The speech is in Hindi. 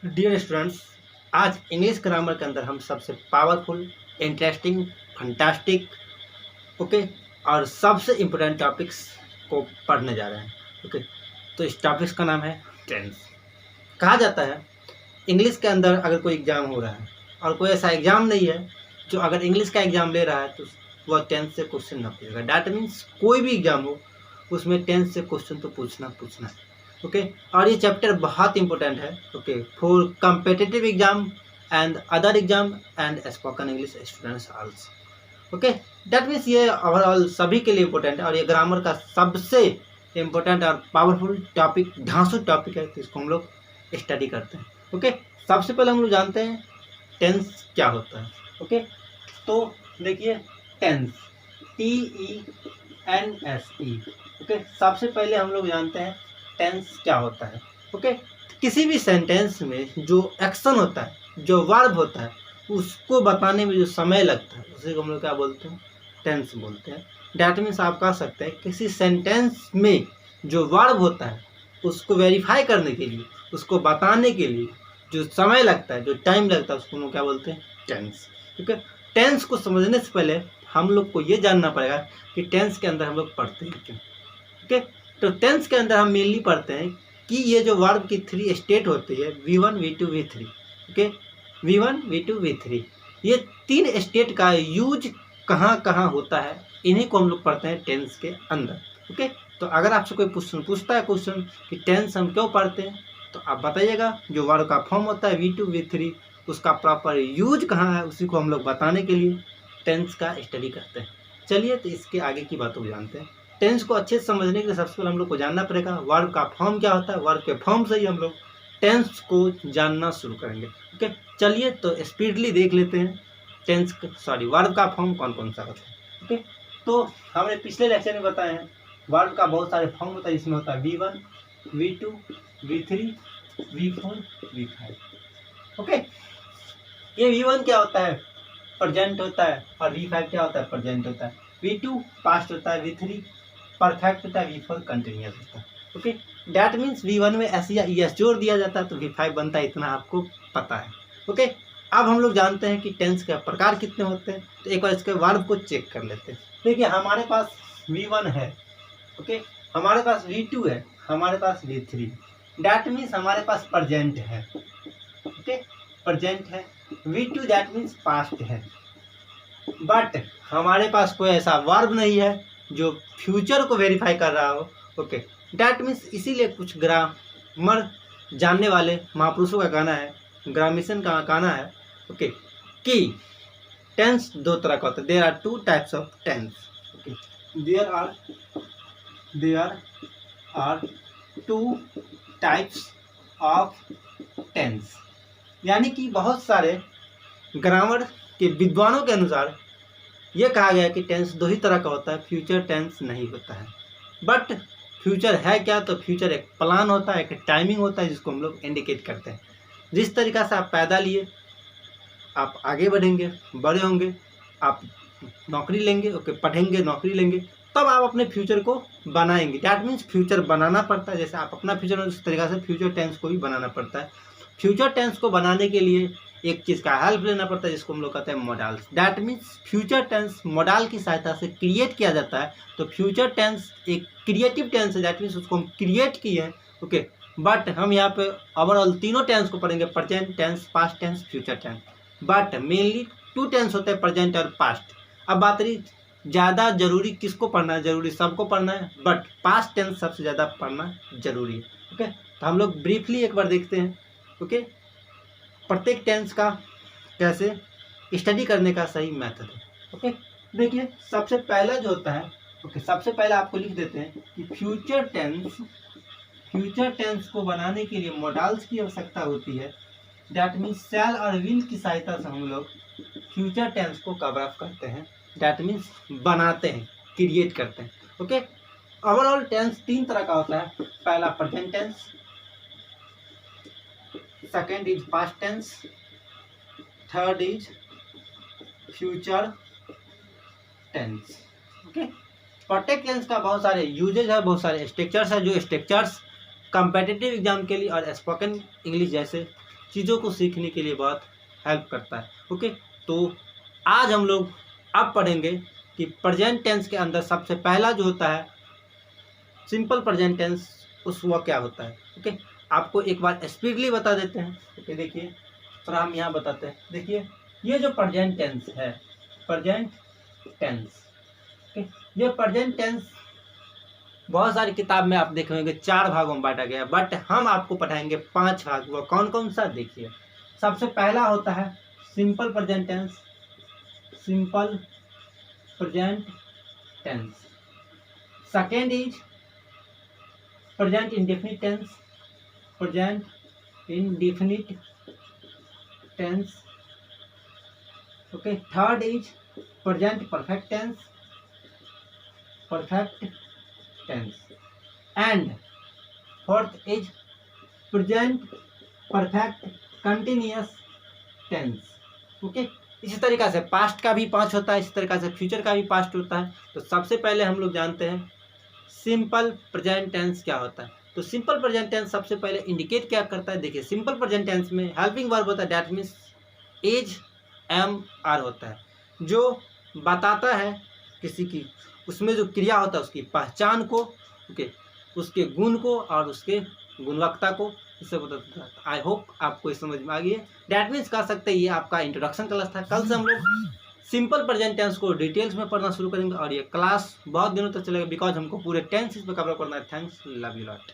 डियर स्टूडेंट्स, आज इंग्लिश ग्रामर के अंदर हम सबसे पावरफुल, इंटरेस्टिंग, फंटास्टिक, ओके, और सबसे इम्पोर्टेंट टॉपिक्स को पढ़ने जा रहे हैं। ओके, तो इस टॉपिक्स का नाम है टेंस। कहा जाता है इंग्लिश के अंदर अगर कोई एग्ज़ाम हो रहा है और कोई ऐसा एग्ज़ाम नहीं है जो अगर इंग्लिश का एग्ज़ाम ले रहा है तो वह टेंस से क्वेश्चन ना पूछेगा। डैट मीन्स कोई भी एग्ज़ाम हो उसमें टेंस से क्वेश्चन तो पूछना है। ओके, और ये चैप्टर बहुत इंपॉर्टेंट है। Okay, for competitive exam and other exam and spoken English students also. Okay, that means ये ओवरऑल सभी के लिए इम्पोर्टेंट है और ये ग्रामर का सबसे इम्पोर्टेंट और पावरफुल टॉपिक, धांसू टॉपिक है, तो इसको हम लोग स्टडी करते हैं। ओके, सबसे पहले हम लोग जानते हैं टेंस क्या होता है। ओके, तो देखिए टेंस, TENSE। ओके, सबसे पहले हम लोग जानते हैं टेंस क्या होता है। ओके, किसी भी सेंटेंस में जो एक्शन होता है, जो वर्ब होता है, उसको बताने में जो समय लगता है उसे हम लोग क्या बोलते हैं, टेंस बोलते हैं। डैट मीन्स आप कह सकते हैं किसी सेंटेंस में जो वर्ब होता है उसको वेरीफाई करने के लिए, उसको बताने के लिए जो समय लगता है, जो टाइम लगता है, उसको हम लोग क्या बोलते हैं, टेंस। ठीक है, टेंस को समझने से पहले हम लोग को ये जानना पड़ेगा कि टेंस के अंदर हम लोग पढ़ते हैं क्यों। ओके, तो टेंस के अंदर हम मेनली पढ़ते हैं कि ये जो वर्ब की 3 स्टेट होती है, V1, V2, V3। Okay, V1, V2, V3, ये 3 स्टेट का यूज कहाँ कहाँ होता है, इन्हीं को हम लोग पढ़ते हैं टेंस के अंदर। ओके, तो अगर आपसे कोई पूछता है क्वेश्चन कि टेंस हम क्यों पढ़ते हैं, तो आप बताइएगा जो वर्ब का फॉर्म होता है V2, V3, उसका प्रॉपर यूज कहाँ है, उसी को हम लोग बताने के लिए टेंस का स्टडी करते हैं। चलिए तो इसके आगे की बातों को जानते हैं। टेंस को अच्छे से समझने के लिए सबसे पहले हम लोग को जानना पड़ेगा वर्ब का फॉर्म क्या होता है। वर्ब के फॉर्म से ही हम लोग टेंस को जानना शुरू करेंगे। ओके, चलिए तो स्पीडली देख लेते हैं वर्ब का फॉर्म कौन कौन सा होता है। ओके, तो हमने पिछले लेक्चर में बताया है वर्ब का बहुत सारे फॉर्म होता है। इसमें होता है V1, V2, V3, V4, V5। Okay, ये V1 क्या होता है, प्रेजेंट होता है, और V5 क्या होता है, प्रेजेंट होता है। V2 पास्ट होता है, V3 परफेक्ट होता है, V4 कंटिन्यूअस होता है। ओके, डैट मीन्स V1 में एस या ES जोड़ दिया जाता है तो V5 बनता है, इतना आपको पता है। ओके, अब हम लोग जानते हैं कि टेंस के प्रकार कितने होते हैं, तो एक बार इसके वर्ब को चेक कर लेते हैं। देखिए हमारे पास V1 है, ओके, हमारे पास V2 है, हमारे पास V3, डैट मीन्स हमारे पास प्रेजेंट है। ओके, प्रेजेंट है। V2 दैट मीन्स पास्ट है, बट हमारे पास कोई ऐसा वर्ब नहीं है जो फ्यूचर को वेरीफाई कर रहा हो। ओके, डैट मीन्स इसीलिए कुछ ग्रामर जानने वाले महापुरुषों का कहना है, ग्रामेशन का कहना है, ओके, कि टेंस 2 तरह का होता है। There are 2 types of tense. Okay, there are 2 types of tense, यानी कि बहुत सारे ग्रामर के विद्वानों के अनुसार ये कहा गया कि टेंस 2 ही तरह का होता है, फ्यूचर टेंस नहीं होता है। बट फ्यूचर है क्या, तो फ्यूचर एक प्लान होता है, एक टाइमिंग होता है जिसको हम लोग इंडिकेट करते हैं। जिस तरीक़ा से आप पैदा लिए, आप आगे बढ़ेंगे, बड़े होंगे, आप नौकरी लेंगे, ओके, पढ़ेंगे, नौकरी लेंगे, तब आप अपने फ्यूचर को बनाएंगे। डैट मीन्स फ्यूचर बनाना पड़ता है। जैसे आप अपना फ्यूचर, उस तरीक़ा से फ्यूचर टेंस को भी बनाना पड़ता है। फ्यूचर टेंस को बनाने के लिए एक चीज़ का हेल्प लेना पड़ता है जिसको हम लोग कहते हैं models. That means future tense model की सहायता से क्रिएट किया जाता है। तो फ्यूचर टेंस एक क्रिएटिव टेंस है, डैट मीन्स उसको हम क्रिएट किए हैं। ओके, बट हम यहाँ पे ओवरऑल तीनों टेंस को पढ़ेंगे, present tense, past tense, future tense. But mainly 2 tense होते हैं, प्रेजेंट और पास्ट। अब बात रही ज़्यादा जरूरी किसको पढ़ना है, जरूरी सबको पढ़ना है, बट पास्ट टेंस सबसे ज़्यादा पढ़ना जरूरी है। ओके, तो हम लोग ब्रीफली एक बार देखते हैं। ओके, प्रत्येक टेंस का कैसे स्टडी करने का सही मेथड है। ओके, देखिए सबसे पहला जो होता है, ओके, सबसे पहले आपको लिख देते हैं कि फ्यूचर टेंस को बनाने के लिए मॉडल्स की आवश्यकता होती है। डैट मीन्स शैल और विल की सहायता से हम लोग फ्यूचर टेंस को कवर अप करते हैं। डैट मीन्स बनाते हैं, क्रिएट करते हैं। ओके, ओवरऑल टेंस 3 तरह का होता है। पहला present tense, second is past tense, third is future tense. Okay, प्रत्येक टेंस का बहुत सारे यूजेज है, बहुत सारे स्ट्रक्चर्स है, जो स्ट्रक्चर्स कम्पिटिटिव एग्जाम के लिए और स्पोकन इंग्लिश जैसे चीज़ों को सीखने के लिए बहुत हेल्प करता है। ओके, तो आज हम लोग अब पढ़ेंगे कि प्रेजेंट टेंस के अंदर सबसे पहला जो होता है सिंपल प्रेजेंट टेंस, वह क्या होता है। ओके, आपको एक बार स्पीडली बता देते हैं। ओके, देखिए थोड़ा हम यहाँ बताते हैं। देखिए ये जो प्रेजेंट टेंस है, प्रेजेंट टेंस, ओके, ये प्रेजेंट टेंस बहुत सारी किताब में आप देखेंगे 4 भागों में बांटा गया है, बट हम आपको पढ़ाएंगे 5 भाग। वो कौन कौन सा, देखिए सबसे पहला होता है simple present tense, simple present tense. Second is present indefinite tense, present indefinite tense. Okay, third is present perfect tense, perfect tense. And fourth is present perfect continuous tense. Okay, इसी तरीक़ा से पास्ट का भी 5 होता है, इसी तरीक़ा से फ्यूचर का भी पास्ट होता है। तो सबसे पहले हम लोग जानते हैं सिंपल प्रेजेंट टेंस क्या होता है। तो सिंपल प्रेजेंट टेंस सबसे पहले इंडिकेट क्या करता है, देखिए सिंपल प्रेजेंट टेंस में हेल्पिंग वर्ब होता है, that means is am are होता है, जो बताता है किसी की, उसमें जो क्रिया होता है उसकी पहचान को, ओके, उसके गुण को और उसके गुणवत्ता को, इससे बताता है। आई होप आपको इस समझ में आ गई है। डैट मीन्स कह सकते हैं ये आपका इंट्रोडक्शन क्लास था। कल से हम लोग सिंपल प्रेजेंट टेंस को डिटेल्स में पढ़ना शुरू करेंगे और ये क्लास बहुत दिनों तक चलेगा, बिकॉज हमको पूरे टेंसेस पे कवर करना है। Thanks, love you lot.